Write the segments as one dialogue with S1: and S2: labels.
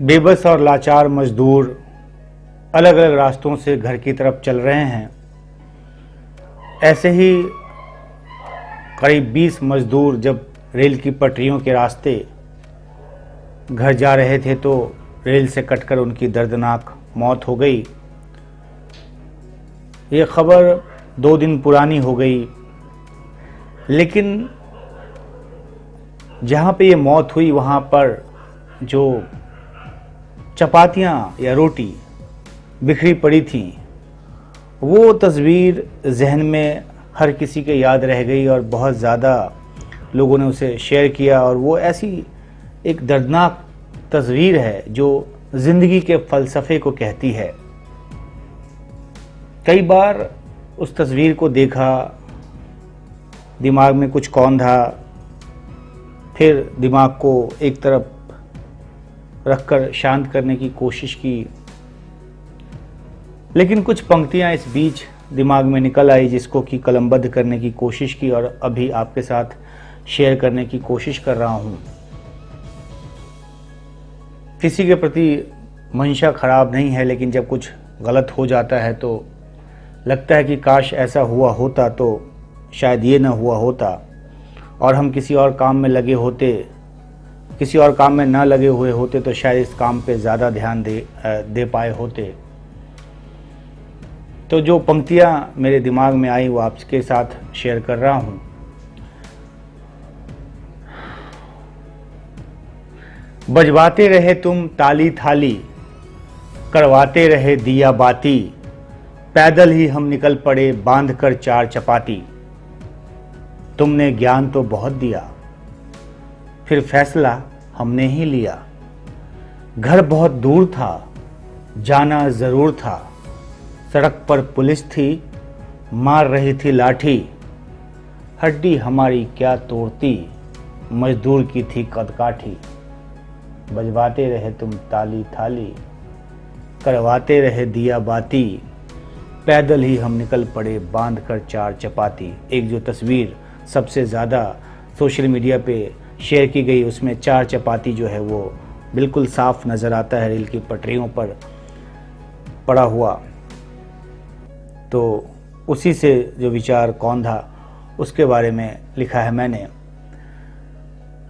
S1: बेबस और लाचार मजदूर अलग अलग रास्तों से घर की तरफ चल रहे हैं। ऐसे ही करीब 20 मजदूर जब रेल की पटरियों के रास्ते घर जा रहे थे तो रेल से कटकर उनकी दर्दनाक मौत हो गई। ये खबर 2 दिन पुरानी हो गई, लेकिन जहाँ पे ये मौत हुई वहाँ पर जो चपातियाँ या रोटी बिखरी पड़ी थी, वो तस्वीर जहन में हर किसी के याद रह गई और बहुत ज़्यादा लोगों ने उसे शेयर किया। और वो ऐसी एक दर्दनाक तस्वीर है जो ज़िंदगी के फ़लसफ़े को कहती है। कई बार उस तस्वीर को देखा, दिमाग में कुछ कौंधा, फिर दिमाग को एक तरफ रखकर शांत करने की कोशिश की, लेकिन कुछ पंक्तियां इस बीच दिमाग में निकल आई जिसको कि कलमबद्ध करने की कोशिश की और अभी आपके साथ शेयर करने की कोशिश कर रहा हूं। किसी के प्रति मंशा खराब नहीं है, लेकिन जब कुछ गलत हो जाता है तो लगता है कि काश ऐसा हुआ होता तो शायद ये ना हुआ होता और हम किसी और काम में लगे होते, किसी और काम में ना लगे हुए होते तो शायद इस काम पे ज़्यादा ध्यान दे पाए होते। तो जो पंक्तियाँ मेरे दिमाग में आई वो आपके साथ शेयर कर रहा हूँ। बजवाते रहे तुम ताली थाली, करवाते रहे दिया बाती, पैदल ही हम निकल पड़े बांध कर 4 चपाती। तुमने ज्ञान तो बहुत दिया, फिर फैसला हमने ही लिया। घर बहुत दूर था, जाना ज़रूर था, सड़क पर पुलिस थी, मार रही थी लाठी। हड्डी हमारी क्या तोड़ती, मजदूर की थी कदकाठी। बजवाते रहे तुम ताली थाली, करवाते रहे दिया बाती, पैदल ही हम निकल पड़े बांध कर 4 चपाती। एक जो तस्वीर सबसे ज़्यादा सोशल मीडिया पे शेयर की गई उसमें 4 चपाती जो है वो बिल्कुल साफ नज़र आता है रेल की पटरियों पर पड़ा हुआ। तो उसी से जो विचार कौंधा उसके बारे में लिखा है मैंने।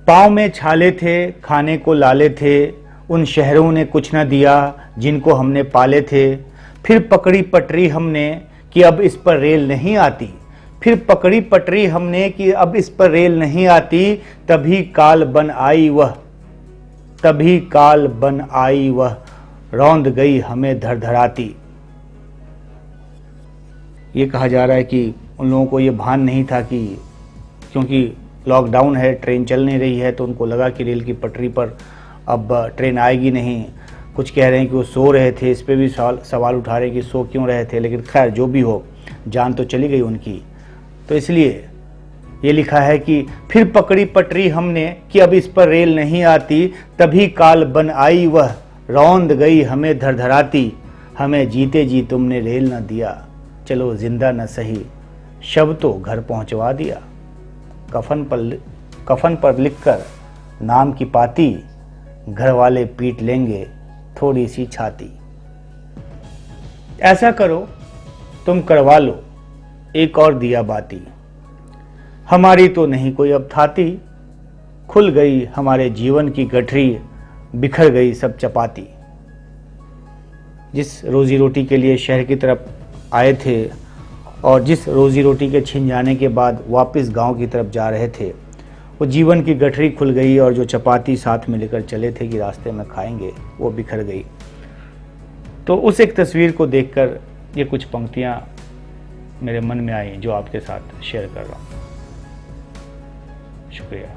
S1: पाँव में छाले थे, खाने को लाले थे, उन शहरों ने कुछ न दिया जिनको हमने पाले थे। फिर पकड़ी पटरी हमने कि अब इस पर रेल नहीं आती, फिर पकड़ी पटरी हमने कि अब इस पर रेल नहीं आती। तभी काल बन आई वह, तभी काल बन आई वह, रौंद गई हमें धड़धड़ाती। ये कहा जा रहा है कि उन लोगों को ये भान नहीं था कि क्योंकि लॉकडाउन है, ट्रेन चल नहीं रही है, तो उनको लगा कि रेल की पटरी पर अब ट्रेन आएगी नहीं। कुछ कह रहे हैं कि वो सो रहे थे, इस पे भी सवाल उठा रहे हैं कि सो क्यों रहे थे, लेकिन खैर जो भी हो, जान तो चली गई उनकी। तो इसलिए ये लिखा है कि फिर पकड़ी पटरी हमने कि अब इस पर रेल नहीं आती। तभी काल बन आई वह, रौंद गई हमें धड़धड़ाती। हमें जीते जी तुमने रेल न दिया, चलो जिंदा न सही, शव तो घर पहुंचवा दिया। कफन पर लिखकर नाम की पाती, घर वाले पीट लेंगे थोड़ी सी छाती। ऐसा करो तुम करवा लो एक और दिया बाती, हमारी तो नहीं कोई अब थाती। खुल गई हमारे जीवन की गठरी, बिखर गई सब चपाती। जिस रोजी रोटी के लिए शहर की तरफ आए थे और जिस रोजी रोटी के छिन जाने के बाद वापस गांव की तरफ जा रहे थे, वो जीवन की गठरी खुल गई और जो चपाती साथ में लेकर चले थे कि रास्ते में खाएंगे, वो बिखर गई। तो उस एक तस्वीर को देखकर ये कुछ पंक्तियां मेरे मन में आई जो आपके साथ शेयर कर रहा हूँ। शुक्रिया।